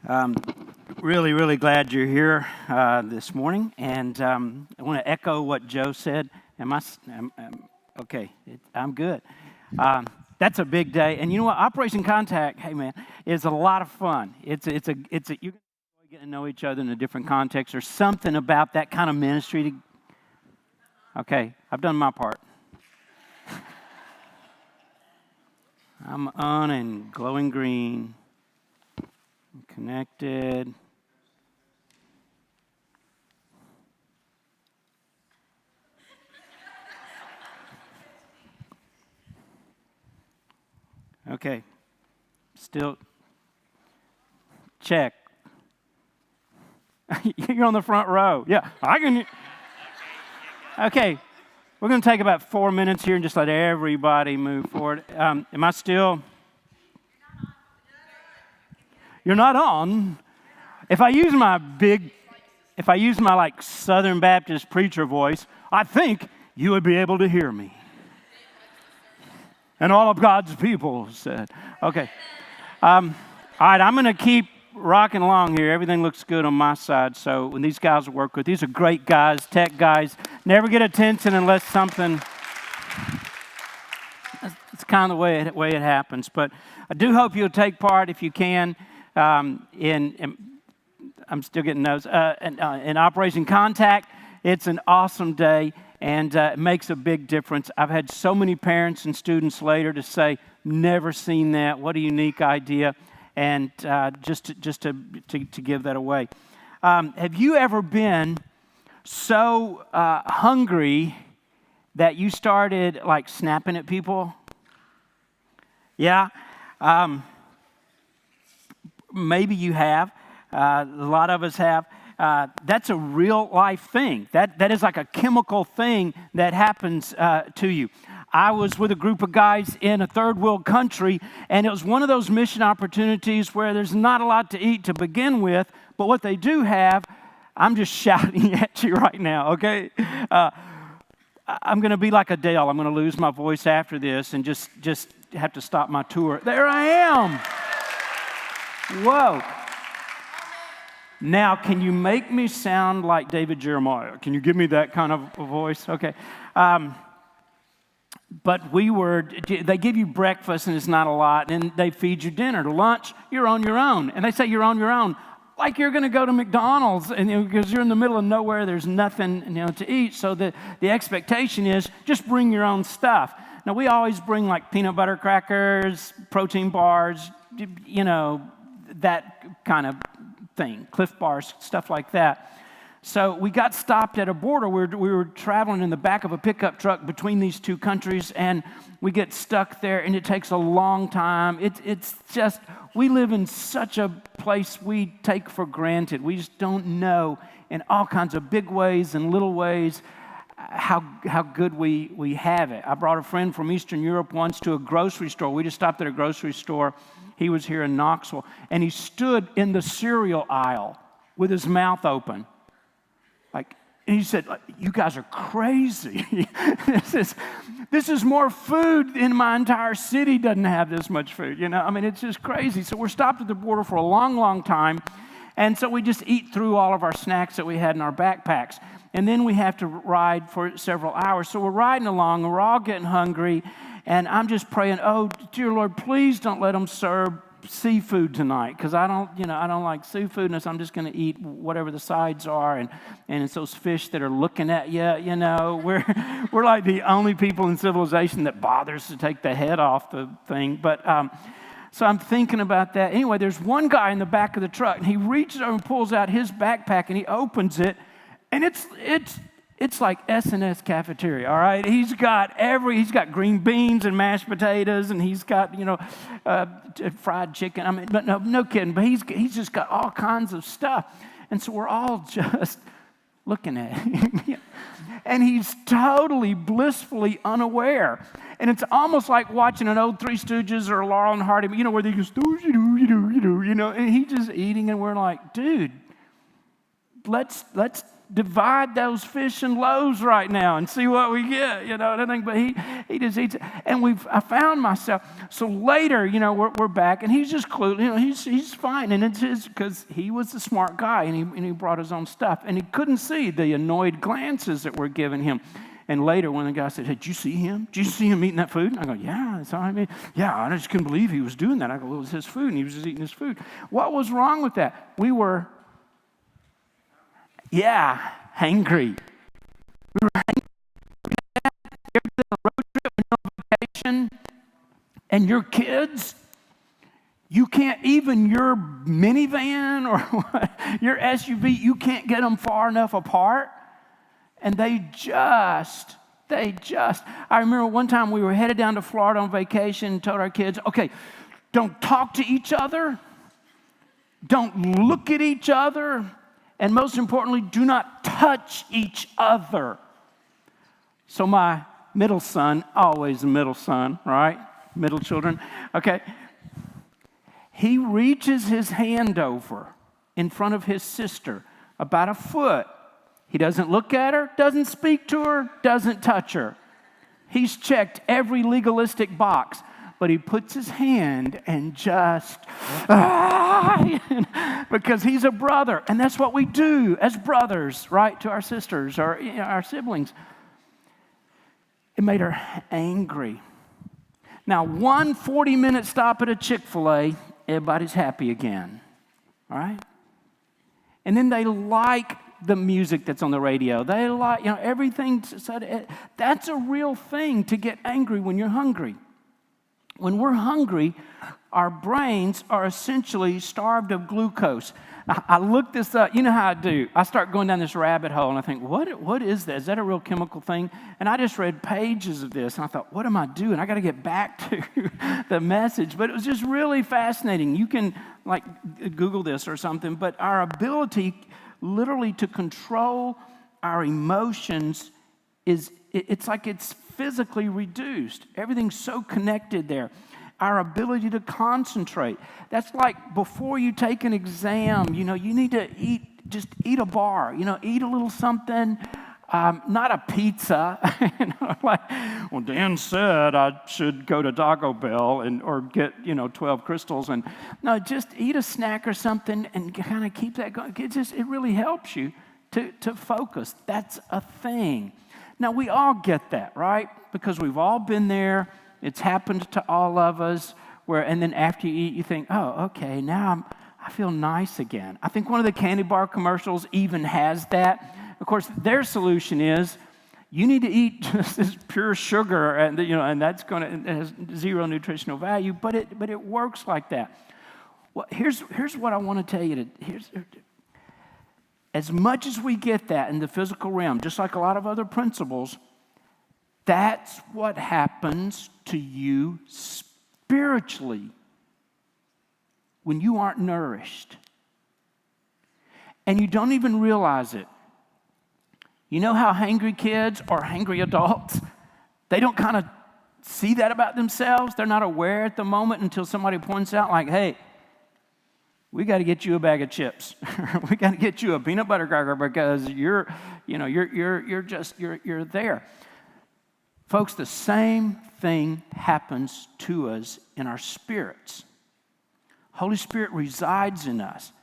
Um, really glad you're here this morning, and I want to echo what Joe said. Okay? I'm good. That's a big day, and you know what? Operation Contact, hey man, is a lot of fun. You're getting to know each other in a different context. There's something about that kind of ministry. Okay, I've done my part. I'm on and glowing green. Connected. Okay. Still. Check. You're on the front row. Yeah, I can. Okay. We're going to take about 4 minutes here and just let everybody move forward. Am I still? You're not on. If I use my like Southern Baptist preacher voice, I think you would be able to hear me. And all of God's people said, okay. All right, I'm going to keep rocking along here. Everything looks good on my side. So when these guys work with, these are great guys, tech guys. Never get attention unless something. It's kind of the way it happens. But I do hope you'll take part if you can. I'm still getting those. In Operation Contact, it's an awesome day, and it makes a big difference. I've had so many parents and students later to say, never seen that. What a unique idea. And just to give that away. Have you ever been so hungry that you started like snapping at people? Yeah. Maybe you have. A lot of us have. That's a real life thing. That is like a chemical thing that happens to you. I was with a group of guys in a third world country, and it was one of those mission opportunities where there's not a lot to eat to begin with, but what they do have, I'm just shouting at you right now, okay? I'm going to be like Adele. I'm going to lose my voice after this and just have to stop my tour. There I am. Whoa. Now, can you make me sound like David Jeremiah? Can you give me that kind of a voice? Okay. But they give you breakfast and it's not a lot, and they feed you dinner. To lunch, you're on your own. And they say you're on your own, like you're going to go to McDonald's, and because you're in the middle of nowhere, there's nothing to eat. So the expectation is just bring your own stuff. Now, we always bring like peanut butter crackers, protein bars, that kind of thing, Cliff Bars, stuff like that. So we got stopped at a border. We were traveling in the back of a pickup truck between these two countries, and we get stuck there, and it takes a long time. It's just, we live in such a place we take for granted. We just don't know in all kinds of big ways and little ways how good we have it. I brought a friend from Eastern Europe once to a grocery store. We just stopped at a grocery store. He was here in Knoxville, and he stood in the cereal aisle with his mouth open. And he said, you guys are crazy. This is more food in my entire city doesn't have this much food. It's just crazy. So we're stopped at the border for a long time. And so we just eat through all of our snacks that we had in our backpacks. And then we have to ride for several hours. So we're riding along, and we're all getting hungry. And I'm just praying, oh, dear Lord, please don't let them serve seafood tonight, because I don't like seafood, and so I'm just going to eat whatever the sides are, and it's those fish that are looking at you. We're like the only people in civilization that bothers to take the head off the thing. But so I'm thinking about that. Anyway, there's one guy in the back of the truck, and he reaches over and pulls out his backpack, and he opens it, and it's like S&S cafeteria, all right? He's got green beans and mashed potatoes, and he's got, fried chicken. But no kidding. But he's just got all kinds of stuff. And so we're all just looking at him. And he's totally blissfully unaware. And it's almost like watching an old Three Stooges or Laurel and Hardy, where they go, and he's just eating, and we're like, dude, let's divide those fish and loaves right now and see what we get, and everything. But he just eats it. And I found myself. So later, we're back, and he's just clueless. He's fine, and it's his, because he was a smart guy, and he brought his own stuff, and he couldn't see the annoyed glances that were given him. And later, when the guy said, "Hey, did you see him? Did you see him eating that food?" And I go, "Yeah, that's all I mean. Yeah, I just couldn't believe he was doing that." I go, "Well, it was his food, and he was just eating his food." What was wrong with that? We were, hangry. We were hangry. You ever been on a road trip and you're on vacation, and your kids, you can't, even your minivan or your SUV, you can't get them far enough apart. And they just, I remember one time we were headed down to Florida on vacation and told our kids, okay, don't talk to each other, don't look at each other, and most importantly, do not touch each other. So my middle son, always the middle son, right? Middle children, okay. He reaches his hand over in front of his sister, about a foot. He doesn't look at her, doesn't speak to her, doesn't touch her. He's checked every legalistic box, but he puts his hand and just, because he's a brother. And that's what we do as brothers, right, to our sisters or our siblings. It made her angry. Now, one 40-minute stop at a Chick-fil-A, everybody's happy again, all right? And then they like the music that's on the radio. They like, everything. That's a real thing to get angry when you're hungry. When we're hungry, our brains are essentially starved of glucose. I looked this up. You know how I do. I start going down this rabbit hole, and I think, what is that? Is that a real chemical thing? And I just read pages of this, and I thought, what am I doing? I got to get back to the message. But it was just really fascinating. You can, Google this or something, but our ability literally to control our emotions it's like it's physically reduced. Everything's so connected there. Our ability to concentrate. That's like before you take an exam, you need to eat a bar, eat a little something, not a pizza. Well, Dan said I should go to Taco Bell or get, 12 crystals. And no, just eat a snack or something and kind of keep that going. It really helps you to focus. That's a thing. Now, we all get that, right? Because we've all been there. It's happened to all of us. And then after you eat, you think, oh, okay, now I feel nice again. I think one of the candy bar commercials even has that. Of course, their solution is you need to eat just this pure sugar, and that's it has zero nutritional value, but it works like that. Well, here's what I want to tell you. As much as we get that in the physical realm, just like a lot of other principles, that's what happens to you spiritually when you aren't nourished. And you don't even realize it. You know how hangry kids or hangry adults, they don't kind of see that about themselves. They're not aware at the moment until somebody points out, like, hey, we got to get you a bag of chips. We got to get you a peanut butter cracker because you're there. Folks, the same thing happens to us in our spirits. Holy Spirit resides in us.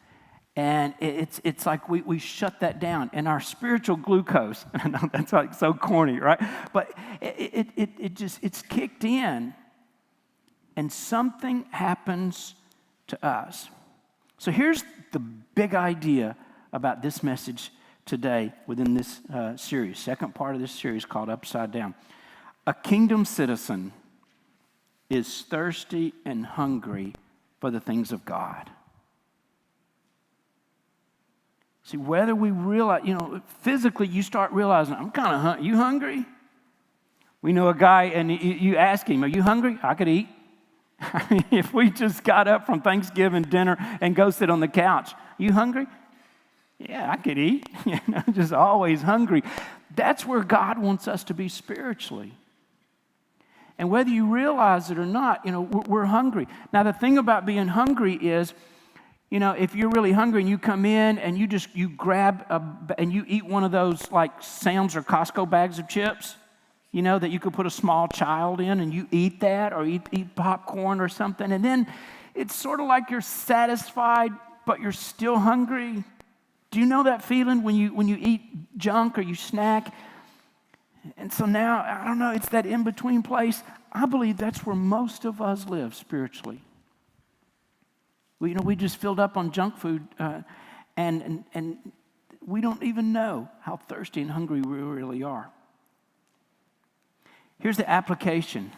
And it's like we shut that down. And our spiritual glucose, I know that's like so corny, right? But it's kicked in. And something happens to us. So here's the big idea about this message today within this series, second part of this series called Upside Down. A kingdom citizen is thirsty and hungry for the things of God. See, whether we realize, physically you start realizing, I'm kind of hungry. You hungry? We know a guy, and you ask him, are you hungry? I could eat. I mean, if we just got up from Thanksgiving dinner and go sit on the couch, you hungry? Yeah, I could eat. Just always hungry. That's where God wants us to be spiritually. And whether you realize it or not, we're hungry. Now, the thing about being hungry is, You know, if you're really hungry and you come in and you grab and you eat one of those like Sam's or Costco bags of chips, you know, that you could put a small child in, and you eat that, or eat popcorn or something, and then it's sort of like you're satisfied, but you're still hungry. Do you know that feeling when you eat junk or you snack? And so now, I don't know, it's that in-between place. I believe that's where most of us live spiritually. We just filled up on junk food, and we don't even know how thirsty and hungry we really are. Here's the application.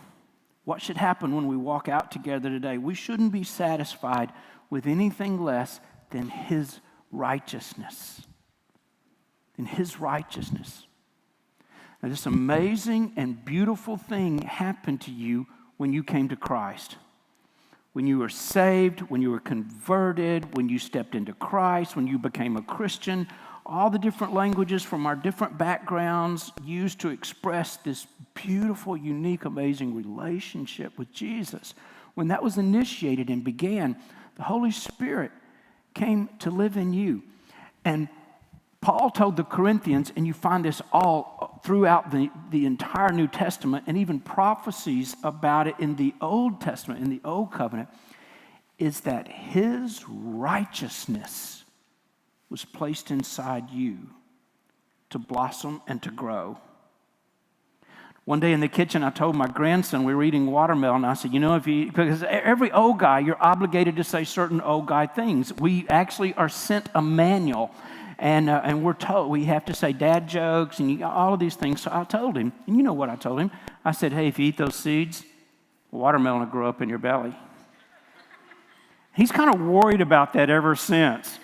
What should happen when we walk out together today? We shouldn't be satisfied with anything less than His righteousness. In His righteousness. Now, this amazing and beautiful thing happened to you when you came to Christ. When you were saved, when you were converted, when you stepped into Christ, when you became a Christian, all the different languages from our different backgrounds used to express this beautiful, unique, amazing relationship with Jesus. When that was initiated and began, the Holy Spirit came to live in you. And Paul told the Corinthians, and you find this all throughout the entire New Testament, and even prophecies about it in the Old Testament, in the Old Covenant, is that His righteousness was placed inside you to blossom and to grow. One day in the kitchen, I told my grandson, we were eating watermelon, I said, you know, because every old guy, you're obligated to say certain old guy things. We actually are sent a manual. And we're told we have to say dad jokes and all of these things. So I told him, and you know what I told him? I said, hey, if you eat those seeds, watermelon will grow up in your belly. He's kind of worried about that ever since.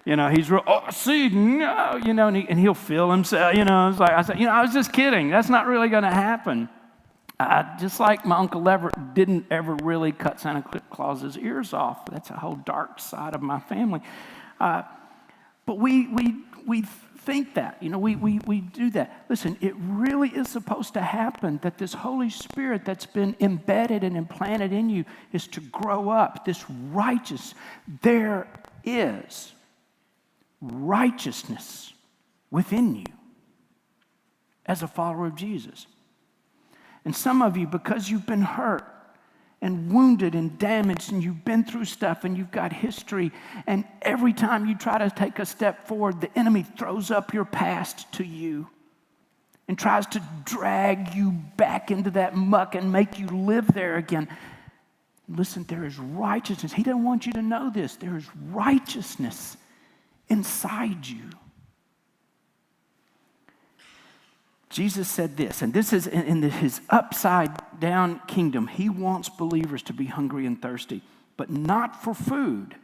You know, he's real, seed, no, you know, and he'll feel himself, you know. It's like, I said, I was just kidding. That's not really going to happen. Just like my Uncle Everett didn't ever really cut Santa Claus's ears off. That's a whole dark side of my family. But we think that, we do that. Listen, it really is supposed to happen that this Holy Spirit that's been embedded and implanted in you is to grow up, this righteous. There is righteousness within you as a follower of Jesus. And some of you, because you've been hurt and wounded and damaged, and you've been through stuff, and you've got history, and every time you try to take a step forward, the enemy throws up your past to you and tries to drag you back into that muck and make you live there again. Listen, there is righteousness. He doesn't want you to know this. There is righteousness inside you. Jesus said this, and this is in His upside-down kingdom. He wants believers to be hungry and thirsty, but not for food,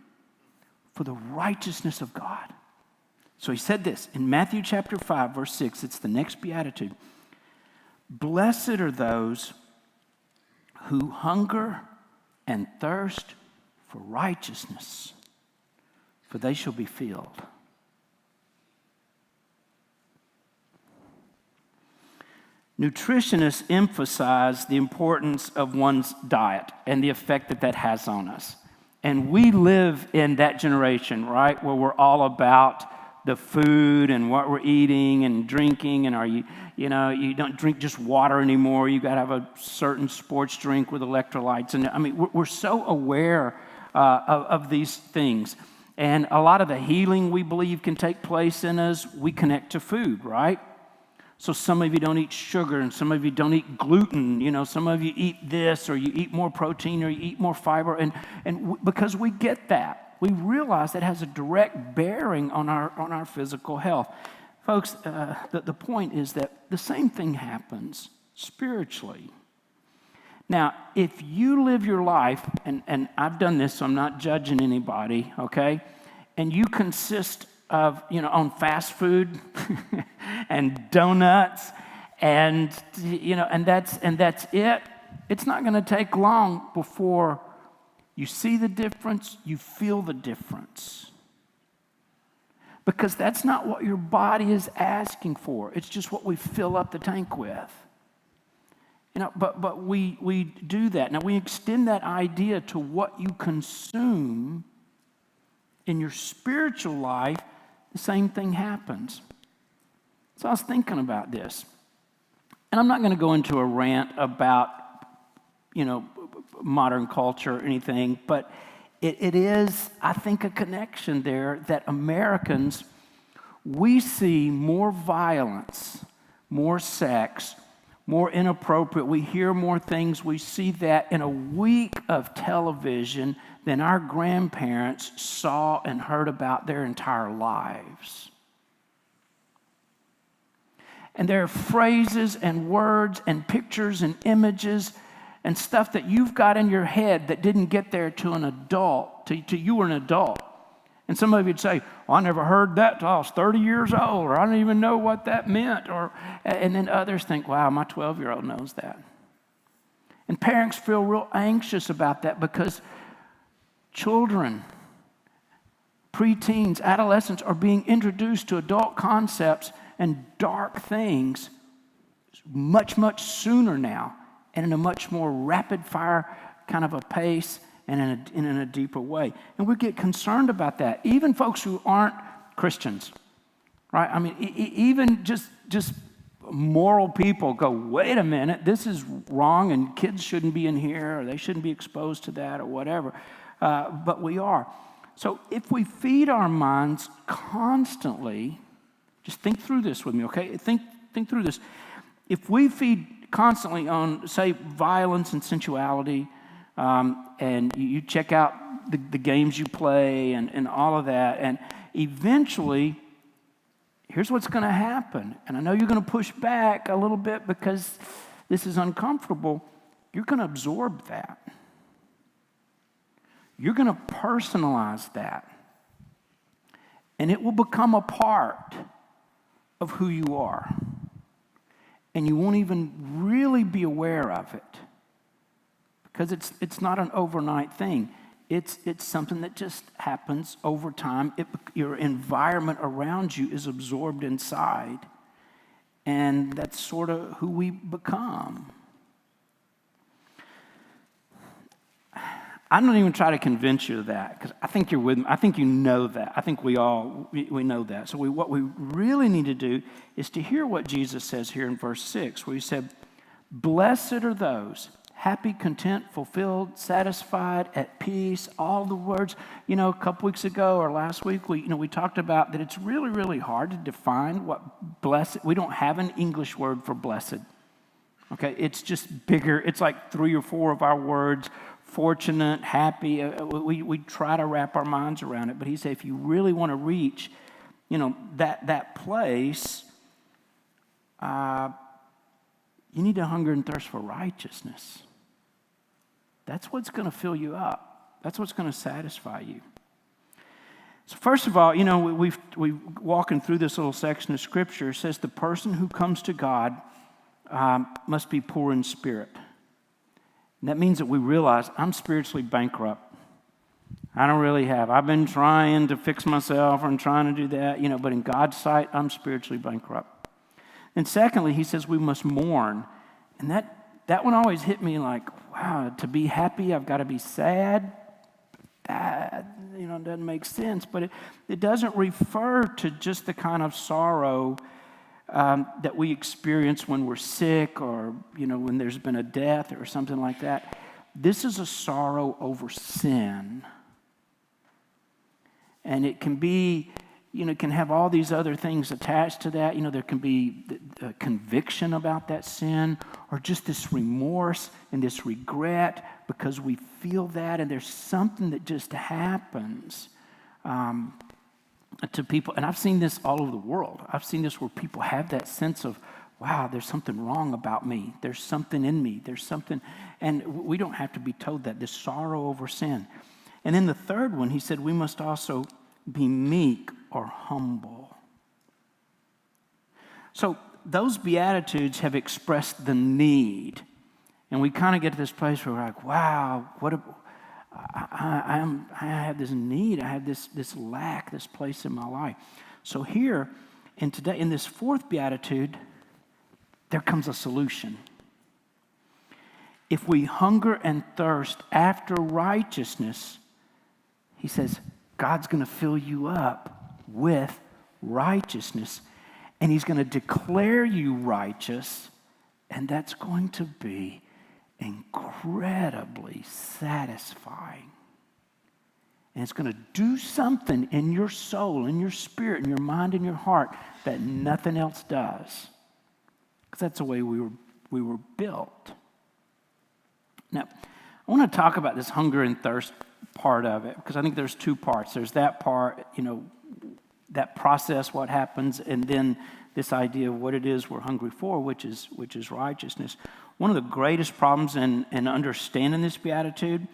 for the righteousness of God. So He said this in Matthew chapter 5, verse 6. It's the next beatitude. Blessed are those who hunger and thirst for righteousness, for they shall be filled. Nutritionists emphasize the importance of one's diet and the effect that has on us. And we live in that generation, right, where we're all about the food and what we're eating and drinking. And you don't drink just water anymore. You got to have a certain sports drink with electrolytes. And I mean, we're so aware of these things. And a lot of the healing we believe can take place in us, we connect to food, right? So some of you don't eat sugar, and some of you don't eat gluten. Some of you eat this, or you eat more protein, or you eat more fiber. And because we get that, we realize that has a direct bearing on our physical health. Folks, the point is that the same thing happens spiritually. Now, if you live your life, and I've done this, so I'm not judging anybody, okay? And you consist of, on fast food and donuts, and that's it. It's not going to take long before you see the difference, you feel the difference. Because that's not what your body is asking for. It's just what we fill up the tank with. But we do that. Now, we extend that idea to what you consume in your spiritual life, the same thing happens. So I was thinking about this. And I'm not going to go into a rant about, modern culture or anything, but it is, I think, a connection there that Americans, we see more violence, more sex, more inappropriate. We hear more things. We see that in a week of television than our grandparents saw and heard about their entire lives. And there are phrases and words and pictures and images and stuff that you've got in your head that didn't get there to an adult, to you were an adult. And some of you'd say, well, I never heard that till I was 30 years old, or I don't even know what that meant. And then others think, wow, my 12-year-old knows that. And parents feel real anxious about that because children, preteens, adolescents are being introduced to adult concepts and dark things much, much sooner now, and in a much more rapid-fire kind of a pace and in a deeper way. And we get concerned about that. Even folks who aren't Christians, right? I mean, even just moral people go, wait a minute, this is wrong, and kids shouldn't be in here, or they shouldn't be exposed to that, or whatever. But we are. So if we feed our minds constantly, just think through this with me, okay? Think through this. If we feed constantly on, say, violence and sensuality, and you check out the games you play and all of that, and eventually, here's what's going to happen. And I know you're going to push back a little bit because this is uncomfortable. You're going to absorb that. You're going to personalize that. And it will become a part of who you are. And you won't even really be aware of it. Because it's not an overnight thing. It's something that just happens over time. Your environment around you is absorbed inside. And that's sort of who we become. I'm not even trying to convince you of that, because I think you're with me. I think you know that. I think we know that. So what we really need to do is to hear what Jesus says here in verse 6, where he said, blessed are those, happy, content, fulfilled, satisfied, at peace, all the words. A couple weeks ago or last week, we talked about that it's really, really hard to define what blessed, we don't have an English word for blessed. Okay, it's just bigger. It's like 3 or 4 of our words. Fortunate, happy, we try to wrap our minds around it. But he said, if you really want to reach, that place, you need to hunger and thirst for righteousness. That's what's going to fill you up. That's what's going to satisfy you. So first of all, we've walking through this little section of Scripture. It says the person who comes to God must be poor in spirit. And that means that we realize I'm spiritually bankrupt. I don't really have. I've been trying to fix myself and trying to do that, but in God's sight, I'm spiritually bankrupt. And secondly, he says we must mourn. And that one always hit me like, wow, to be happy, I've got to be sad. That, doesn't make sense. But it doesn't refer to just the kind of sorrow that we experience when we're sick or, when there's been a death or something like that. This is a sorrow over sin. And it can be, can have all these other things attached to that. There can be a conviction about that sin or just this remorse and this regret because we feel that and there's something that just happens. To people, and I've seen this all over the world. I've seen this where people have that sense of, wow, there's something wrong about me. There's something in me. There's something, and we don't have to be told that, this sorrow over sin. And then the third one, he said, we must also be meek or humble. So those Beatitudes have expressed the need. And we kind of get to this place where we're like, wow, I have this need, I have this lack, this place in my life. So here, and today, in this fourth beatitude, there comes a solution. If we hunger and thirst after righteousness, he says, God's going to fill you up with righteousness, and he's going to declare you righteous, and that's going to be incredibly satisfying. And it's going to do something in your soul, in your spirit, in your mind, in your heart that nothing else does. Because that's the way we were built. Now, I want to talk about this hunger and thirst part of it, because I think there's two parts. There's that part, that process, what happens, and then this idea of what it is we're hungry for, which is righteousness. One of the greatest problems in understanding this beatitude,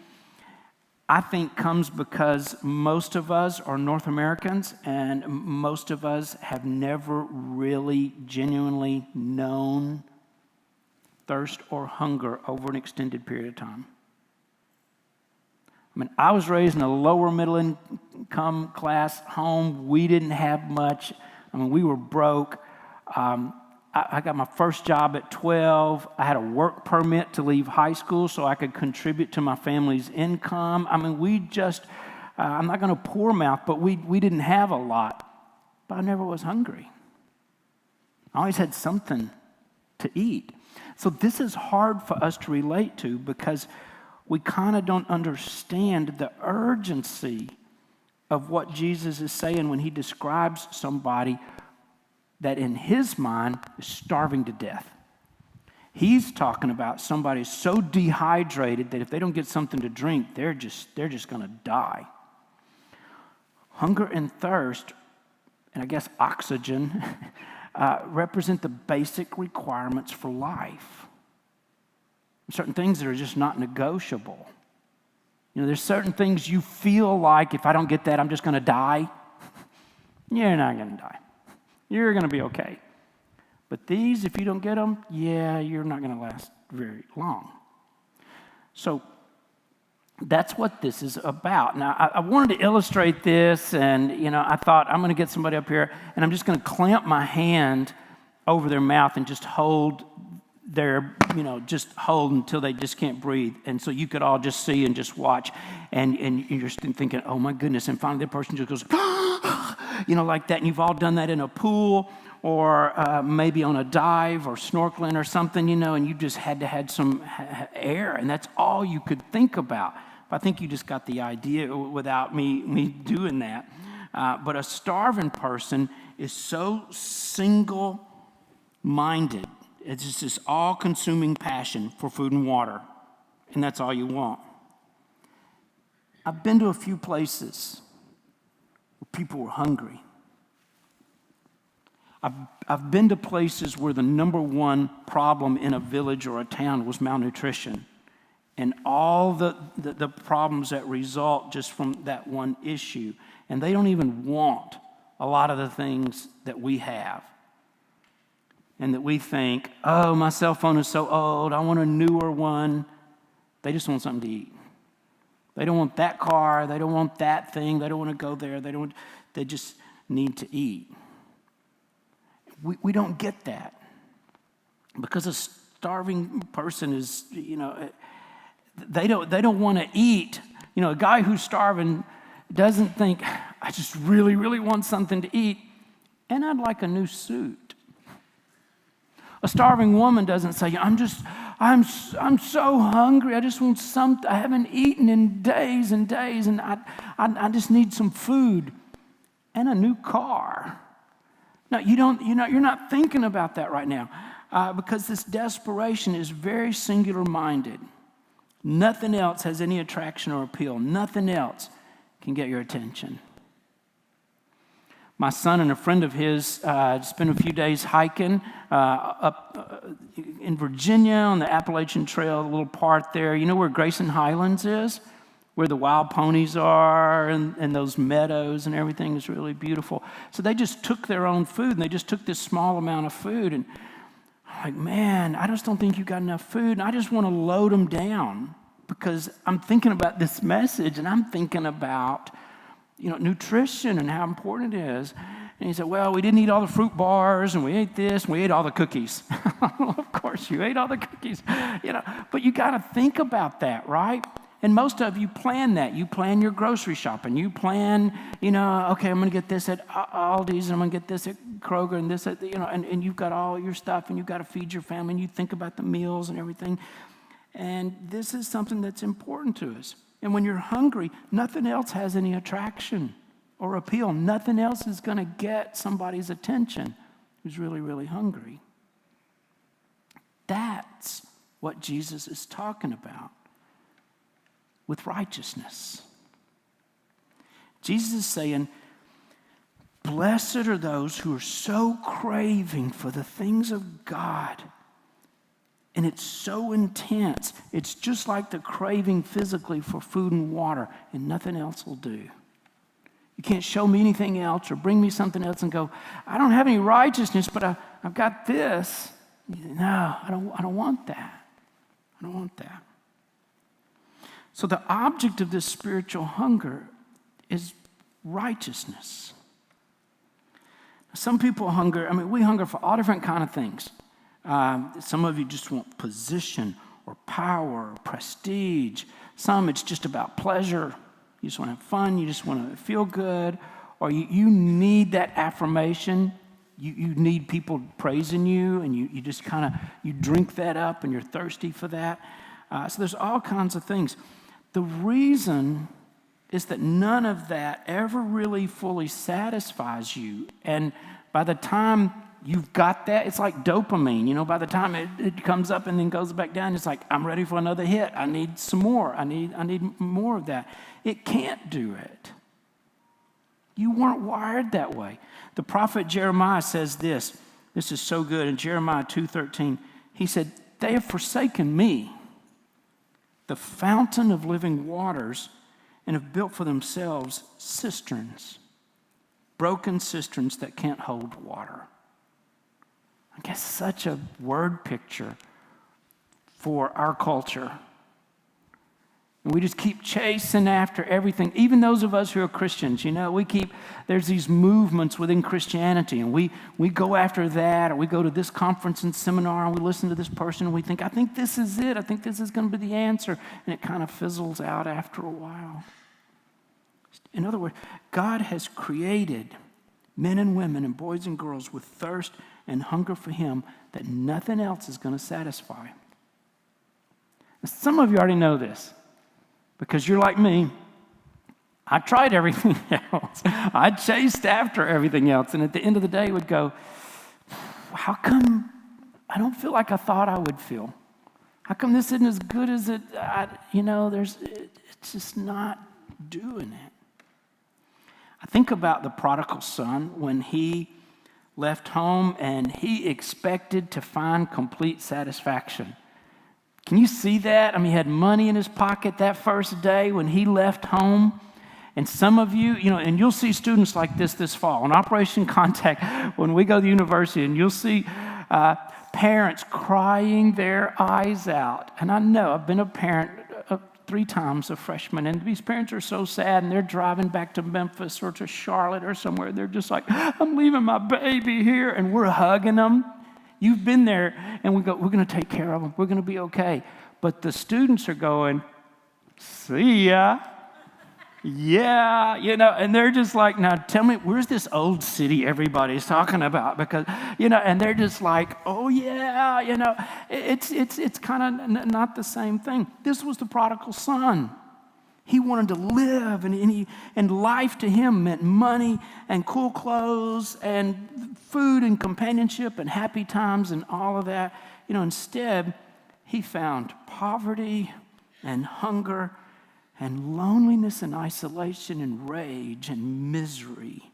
I think, comes because most of us are North Americans, and most of us have never really genuinely known thirst or hunger over an extended period of time. I mean, I was raised in a lower middle income class home. We didn't have much. I mean, we were broke. I got my first job at 12. I had a work permit to leave high school so I could contribute to my family's income. I mean, we just, I'm not going to poor mouth, but we didn't have a lot. But I never was hungry. I always had something to eat. So this is hard for us to relate to because we kind of don't understand the urgency of what Jesus is saying when he describes somebody that in his mind is starving to death. He's talking about somebody so dehydrated that if they don't get something to drink, they're just going to die. Hunger and thirst, and I guess oxygen, represent the basic requirements for life. Certain things that are just not negotiable. There's certain things you feel like if I don't get that, I'm just going to die. You're not going to die. You're going to be okay. But these, if you don't get them, you're not going to last very long. So that's what this is about. Now, I wanted to illustrate this, and, I thought I'm going to get somebody up here, and I'm just going to clamp my hand over their mouth and just hold just hold until they just can't breathe. And so you could all just see and just watch, and you're thinking, oh my goodness. And finally the person just goes, like that. And you've all done that in a pool or maybe on a dive or snorkeling or something, and you just had to have some air. And that's all you could think about. But I think you just got the idea without me doing that. But a starving person is so single-minded. It's just this all-consuming passion for food and water, and that's all you want. I've been to a few places where people were hungry. I've been to places where the number one problem in a village or a town was malnutrition, and all the problems that result just from that one issue. And they don't even want a lot of the things that we have. And that we think, oh, my cell phone is so old, I want a newer one. They just want something to eat. They don't want that car, they don't want that thing, they don't want to go there, they just need to eat. We don't get that. Because a starving person is, they don't want to eat. A guy who's starving doesn't think, I just really, really want something to eat, and I'd like a new suit. A starving woman doesn't say, I'm so hungry. I just want something. I haven't eaten in days and days, and I just need some food and a new car. No, you're not thinking about that right now because this desperation is very singular-minded. Nothing else has any attraction or appeal. Nothing else can get your attention. My son and a friend of his spent a few days hiking up in Virginia on the Appalachian Trail, a little part there. You know where Grayson Highlands is? Where the wild ponies are and those meadows and everything is really beautiful. So they just took their own food, and they just took this small amount of food. And I'm like, man, I just don't think you got enough food. And I just want to load them down because I'm thinking about this message, and I'm thinking about nutrition and how important it is. And he said, well, we didn't eat all the fruit bars, and we ate this, and we ate all the cookies. Of course, you ate all the cookies, But you got to think about that, right? And most of you plan that. You plan your grocery shopping. You plan, okay, I'm going to get this at Aldi's, and I'm going to get this at Kroger, and this at, and you've got all your stuff, and you've got to feed your family, and you think about the meals and everything. And this is something that's important to us. And when you're hungry, nothing else has any attraction or appeal. Nothing else is going to get somebody's attention who's really, really hungry. That's what Jesus is talking about with righteousness. Jesus is saying, blessed are those who are so craving for the things of God. And it's so intense. It's just like the craving physically for food and water, and nothing else will do. You can't show me anything else or bring me something else and go, I don't have any righteousness, but I've got this. No, I don't want that. I don't want that. So the object of this spiritual hunger is righteousness. Some people hunger, we hunger for all different kind of things. Some of you just want position or power or prestige. Some it's just about pleasure. You just want to have fun. You just want to feel good. Or you need that affirmation. You need people praising you, and you just kind of, you drink that up and you're thirsty for that. So there's all kinds of things. The reason is that none of that ever really fully satisfies you. And by the time you've got that, it's like dopamine. By the time it comes up and then goes back down, it's like, I'm ready for another hit. I need some more. I need more of that. It can't do it. You weren't wired that way. The prophet Jeremiah says this. This is so good. In Jeremiah 2:13, he said, they have forsaken me, the fountain of living waters, and have built for themselves cisterns, broken cisterns that can't hold water. I guess such a word picture for our culture. And we just keep chasing after everything. Even those of us who are Christians, there's these movements within Christianity, and we go after that, or we go to this conference and seminar, and we listen to this person, and we think, I think this is it. I think this is going to be the answer. And it kind of fizzles out after a while. In other words, God has created men and women and boys and girls with thirst and hunger for Him that nothing else is going to satisfy. Now, some of you already know this because you're like me. I tried everything else. I chased after everything else, and at the end of the day would go, how come I don't feel like I thought I would feel? How come this isn't as good as it's just not doing it. I think about the prodigal son when he left home and he expected to find complete satisfaction. Can you see that? He had money in his pocket that first day when he left home. And some of you, and you'll see students like this fall. On Operation Contact, when we go to the university, and you'll see parents crying their eyes out. And I know, I've been a parent 3 times, a freshman, and these parents are so sad, and they're driving back to Memphis or to Charlotte or somewhere. They're just like, I'm leaving my baby here, and we're hugging them. You've been there, and we go, we're going to take care of them. We're going to be okay. But the students are going, see ya. Yeah, and they're just like, now tell me, where's this old city everybody's talking about? Because, and they're just like, oh yeah, it's kind of not the same thing. This was the prodigal son. He wanted to live, and life to him meant money and cool clothes and food and companionship and happy times and all of that. Instead, he found poverty and hunger and loneliness and isolation and rage and misery.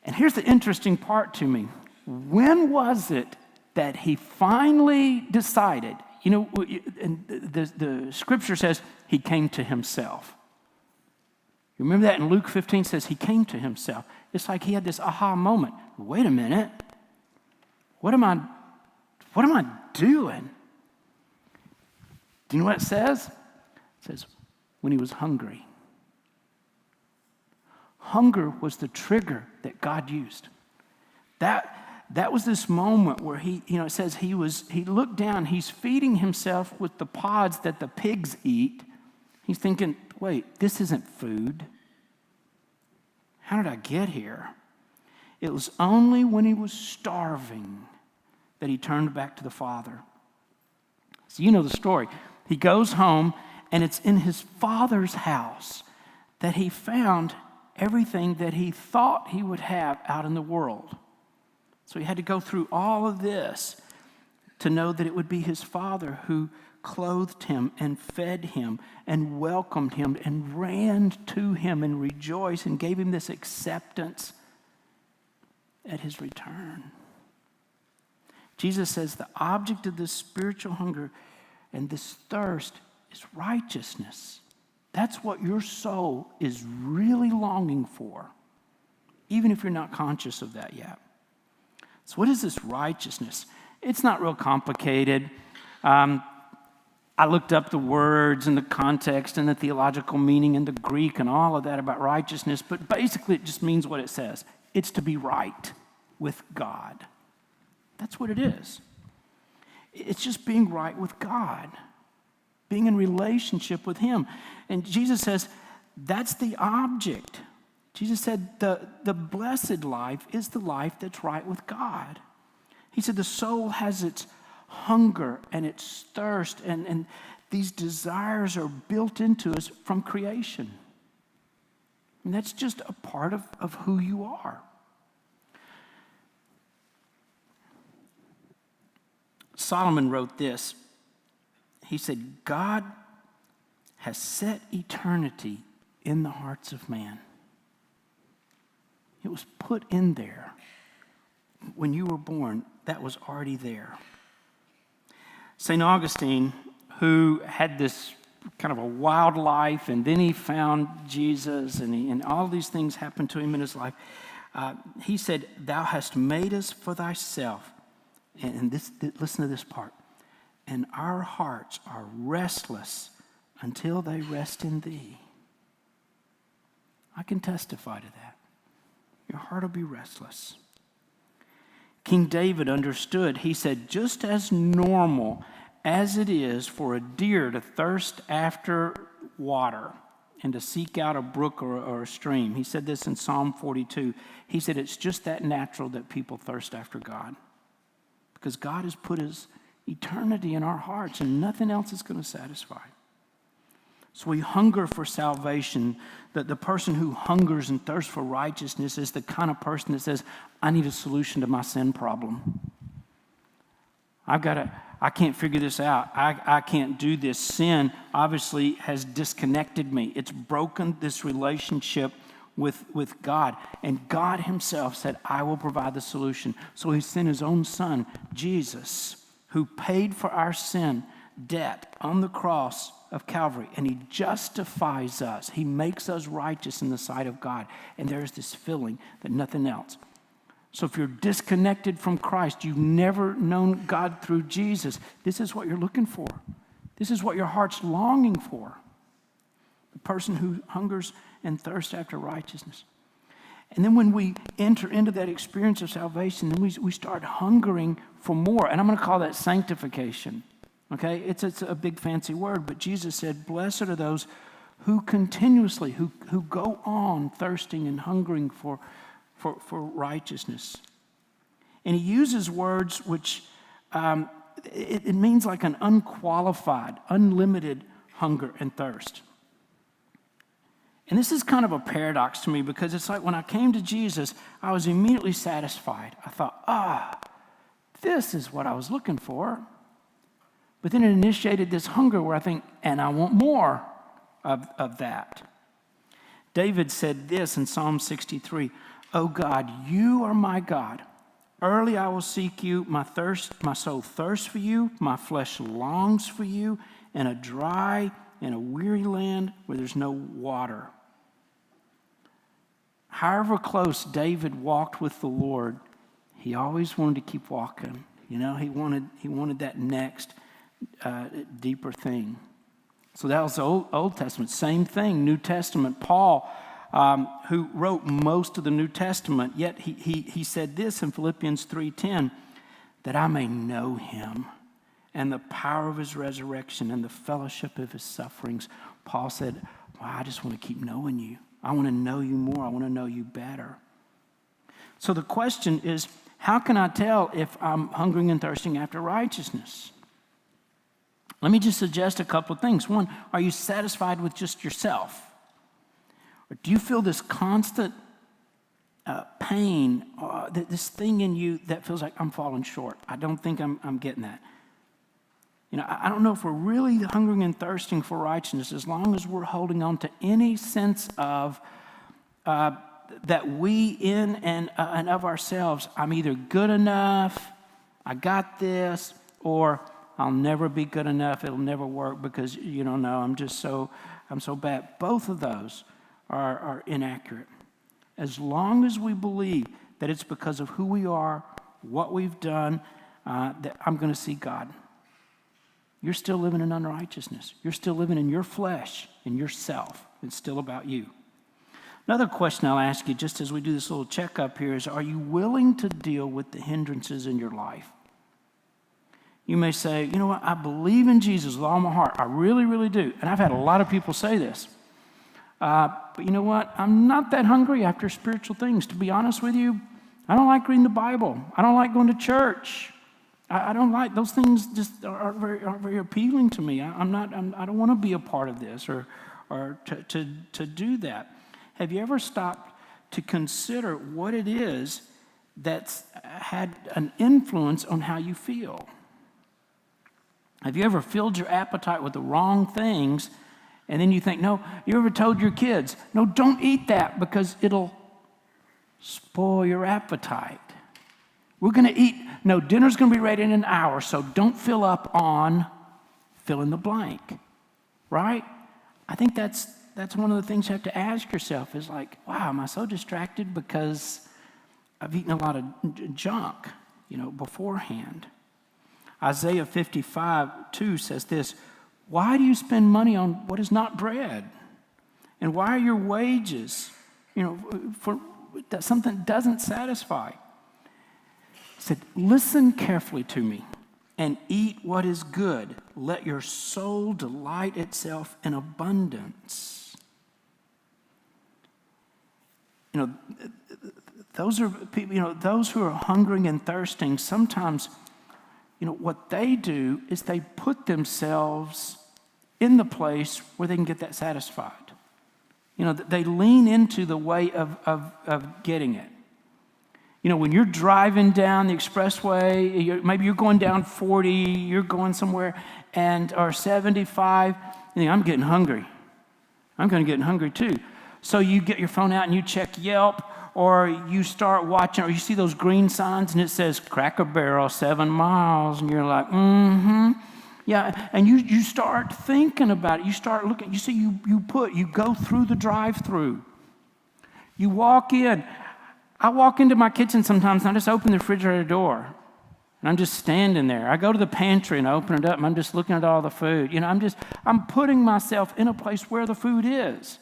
And here's the interesting part to me. When was it that he finally decided? And the scripture says he came to himself. You remember that in Luke 15 says he came to himself. It's like he had this aha moment. Wait a minute. What am I doing? Do you know what it says? It says, when he was hungry. Hunger was the trigger that God used. that was this moment where it says he looked down, he's feeding himself with the pods that the pigs eat. He's thinking, wait, this isn't food. How did I get here? It was only when he was starving that he turned back to the Father. So you know the story. He goes home, and it's in his father's house that he found everything that he thought he would have out in the world. So he had to go through all of this to know that it would be his Father who clothed him and fed him and welcomed him and ran to him and rejoiced and gave him this acceptance at his return. Jesus says the object of this spiritual hunger and this thirst is righteousness. That's what your soul is really longing for, even if you're not conscious of that yet. So what is this righteousness? It's not real complicated. I looked up the words and the context and the theological meaning and the Greek and all of that about righteousness, but basically it just means what it says. It's to be right with God. That's what it is. It's just being right with God, being in relationship with Him. And Jesus says that's the object. Jesus said the blessed life is the life that's right with God. He said the soul has its hunger and its thirst, and these desires are built into us from creation. And that's just a part of who you are. Solomon wrote this. He said, God has set eternity in the hearts of man. It was put in there. When you were born, that was already there. St. Augustine, who had this kind of a wild life, and then he found Jesus, and all these things happened to him in his life. He said, "Thou hast made us for thyself." And listen to this part. "And our hearts are restless until they rest in thee." I can testify to that. Your heart will be restless. King David understood. He said, just as normal as it is for a deer to thirst after water and to seek out a brook or a stream. He said this in Psalm 42. He said, it's just that natural that people thirst after God. Because God has put His eternity in our hearts, and nothing else is going to satisfy. So we hunger for salvation. That the person who hungers and thirsts for righteousness is the kind of person that says, I need a solution to my sin problem. I can't figure this out. I can't do this. Sin obviously has disconnected me. It's broken this relationship with God. And God Himself said, I will provide the solution. So He sent His own Son, Jesus, who paid for our sin debt on the cross of Calvary, and He justifies us. He makes us righteous in the sight of God. And there's this feeling that nothing else. So if you're disconnected from Christ, you've never known God through Jesus, this is what you're looking for. This is what your heart's longing for. The person who hungers and thirsts after righteousness. And then when we enter into that experience of salvation, then we start hungering for more. And I'm going to call that sanctification. Okay, it's a big fancy word, but Jesus said, blessed are those who continuously, who go on thirsting and hungering for righteousness. And He uses words which, it means like an unqualified, unlimited hunger and thirst. And this is kind of a paradox to me, because it's like when I came to Jesus, I was immediately satisfied. I thought, this is what I was looking for. But then it initiated this hunger where I think, and I want more of that. David said this in Psalm 63, O God, you are my God. Early I will seek you. My soul thirsts for you. My flesh longs for you in a dry and a weary land where there's no water. However close David walked with the Lord, he always wanted to keep walking. You know, he wanted that next deeper thing. So that was the Old Testament. Same thing, New Testament. Paul who wrote most of the New Testament, yet he said this in Philippians 3:10, that I may know him and the power of his resurrection and the fellowship of his sufferings. Paul said, well, I just want to keep knowing you. I want to know you more. I want to know you better. So the question is, how can I tell if I'm hungering and thirsting after righteousness? Let me just suggest a couple of things. One, are you satisfied with just yourself? Or do you feel this constant pain, this thing in you that feels like I'm falling short? I don't think I'm getting that. You know, I don't know if we're really hungering and thirsting for righteousness as long as we're holding on to any sense of that we in and of ourselves, I'm either good enough, I got this, or I'll never be good enough, it'll never work because, you don't know, I'm so bad. Both of those are inaccurate. As long as we believe that it's because of who we are, what we've done, that I'm going to see God. You're still living in unrighteousness. You're still living in your flesh, in yourself. It's still about you. Another question I'll ask you just as we do this little checkup here is, are you willing to deal with the hindrances in your life? You may say, you know what, I believe in Jesus with all my heart. I really, really do. And I've had a lot of people say this. But you know what? I'm not that hungry after spiritual things. To be honest with you, I don't like reading the Bible. I don't like going to church. I don't like those things. Just aren't very appealing to me. I don't want to be a part of this or to do that. Have you ever stopped to consider what it is that's had an influence on how you feel? Have you ever filled your appetite with the wrong things, and then you think, no, you ever told your kids, no, don't eat that because it'll spoil your appetite. We're going to eat, no, dinner's going to be ready in an hour, so don't fill up on fill in the blank, right? I think that's one of the things you have to ask yourself is like, wow, am I so distracted because I've eaten a lot of junk, beforehand. Isaiah 55:2 says this, why do you spend money on what is not bread? And why are your wages, for something that doesn't satisfy? He said, listen carefully to me and eat what is good. Let your soul delight itself in abundance. Those are people, those who are hungering and thirsting, sometimes, what they do is they put themselves in the place where they can get that satisfied. They lean into the way of getting it. When you're driving down the expressway, maybe you're going down 40, you're going somewhere, or 75, I'm getting hungry. I'm going to get hungry too. So you get your phone out and you check Yelp, or you start watching, or you see those green signs and it says Cracker Barrel 7 miles, and you're like, yeah, and you start thinking about it. You start looking, you go through the drive-through. You walk in. I walk into my kitchen sometimes and I just open the refrigerator door and I'm just standing there. I go to the pantry and I open it up and I'm just looking at all the food. I'm putting myself in a place where the food is,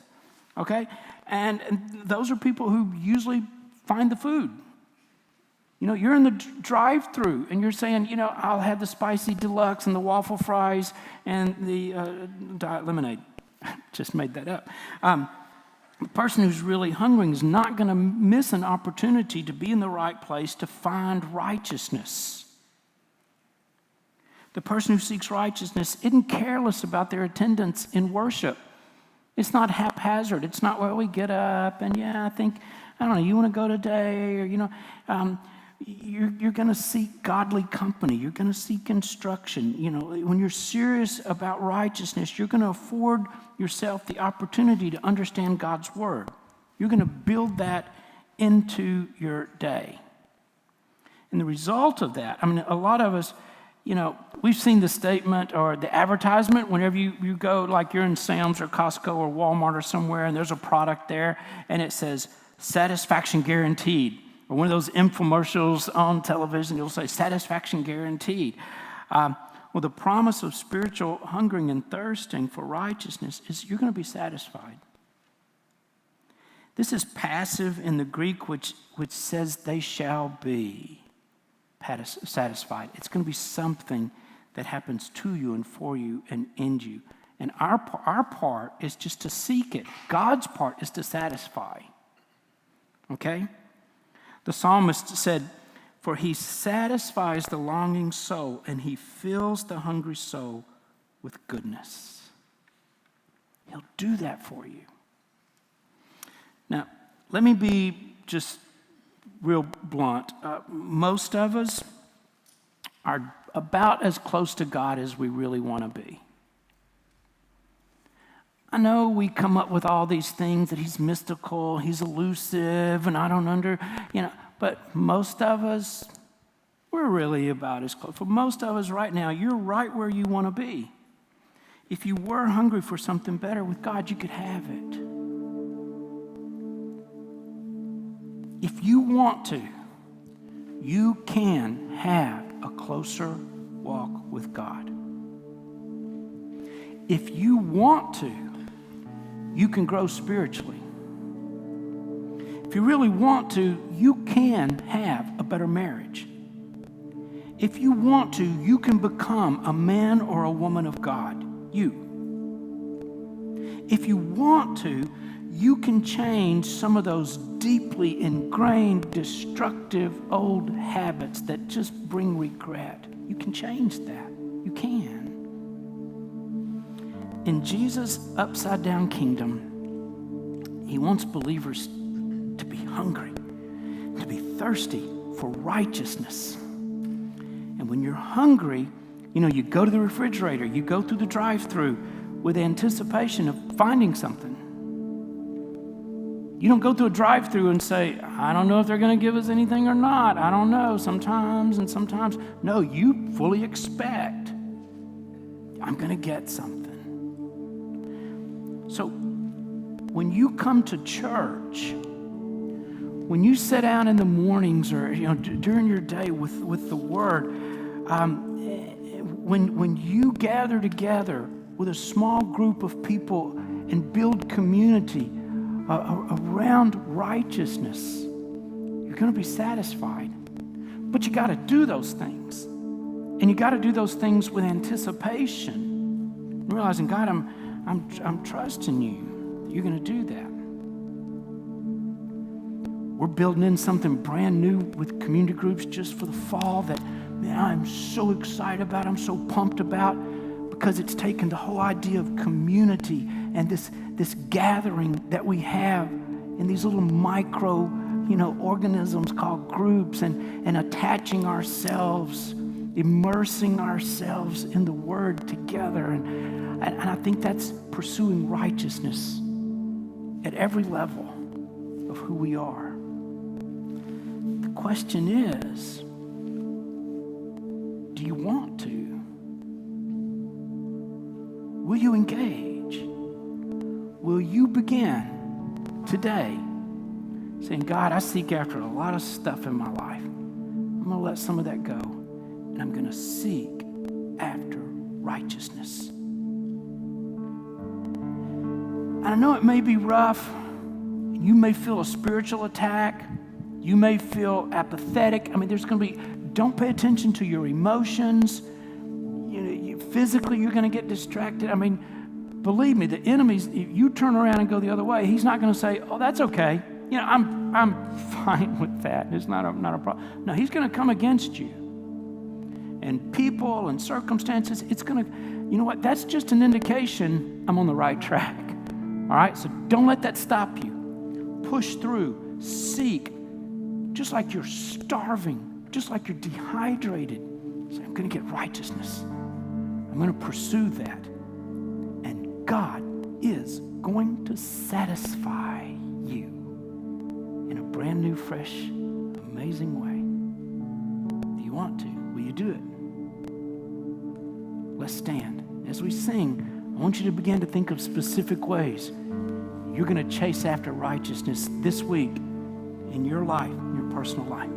okay? And those are people who usually find the food. You're in the drive-through and you're saying, I'll have the spicy deluxe and the waffle fries and the diet lemonade. Just made that up. The person who's really hungry is not going to miss an opportunity to be in the right place to find righteousness. The person who seeks righteousness isn't careless about their attendance in worship. It's not haphazard. It's not, well, we get up and, I don't know, you want to go today? Or, you're going to seek godly company. You're going to seek instruction. When you're serious about righteousness, you're going to afford yourself the opportunity to understand God's word. You're going to build that into your day. And the result of that, a lot of us, we've seen the statement or the advertisement whenever you go, like you're in Sam's or Costco or Walmart or somewhere, and there's a product there, and it says, satisfaction guaranteed. Or one of those infomercials on television, you'll say, satisfaction guaranteed. Well, the promise of spiritual hungering and thirsting for righteousness is you're going to be satisfied. This is passive in the Greek, which says they shall be satisfied. It's going to be something that happens to you and for you and in you. And our part is just to seek it. God's part is to satisfy. Okay? The psalmist said, "For he satisfies the longing soul, and he fills the hungry soul with goodness." He'll do that for you. Now, let me be just real blunt. Most of us are about as close to God as we really want to be. I know we come up with all these things that he's mystical, he's elusive, and I don't but most of us, we're really about as close. For most of us right now, you're right where you want to be. If you were hungry for something better with God, you could have it. If you want to, you can have a closer walk with God. If you want to, you can grow spiritually. If you really want to, you can have a better marriage. If you want to, you can become a man or a woman of God. You. If you want to, you can change some of those deeply ingrained, destructive old habits that just bring regret. You can change that. You can. In Jesus' upside-down kingdom, he wants believers to be hungry, to be thirsty for righteousness. And when you're hungry, you go to the refrigerator, you go through the drive-thru with anticipation of finding something. You don't go through a drive-thru and say, I don't know if they're going to give us anything or not. I don't know, sometimes and sometimes. No, you fully expect, I'm going to get something. So when you come to church, when you sit down in the mornings or during your day with the Word, when you gather together with a small group of people and build community around righteousness, you're going to be satisfied. But you got to do those things. And you got to do those things with anticipation, realizing, God, I'm trusting you. You're going to do that. We're building in something brand new with community groups just for the fall that, man, I'm so excited about, I'm so pumped about, because it's taken the whole idea of community and this gathering that we have in these little micro, organisms called groups and attaching ourselves, immersing ourselves in the Word together. And I think that's pursuing righteousness at every level of who we are. The question is, do you want to? Will you engage? Will you begin today saying, God, I seek after a lot of stuff in my life. I'm going to let some of that go, and I'm going to seek after righteousness. I know it may be rough. You may feel a spiritual attack. You may feel apathetic. There's going to be, don't pay attention to your emotions. Physically, you're going to get distracted. Believe me, the enemy's, if you turn around and go the other way, he's not going to say, oh, that's okay. I'm fine with that. It's not a problem. No, he's going to come against you. And people and circumstances, it's going to, you know what? That's just an indication I'm on the right track. All right? So don't let that stop you. Push through. Seek. Just like you're starving. Just like you're dehydrated. Say, I'm going to get righteousness. I'm going to pursue that. And God is going to satisfy you in a brand new, fresh, amazing way. Do you want to? Will you do it? Let's stand. As we sing, I want you to begin to think of specific ways you're going to chase after righteousness this week in your life, in your personal life.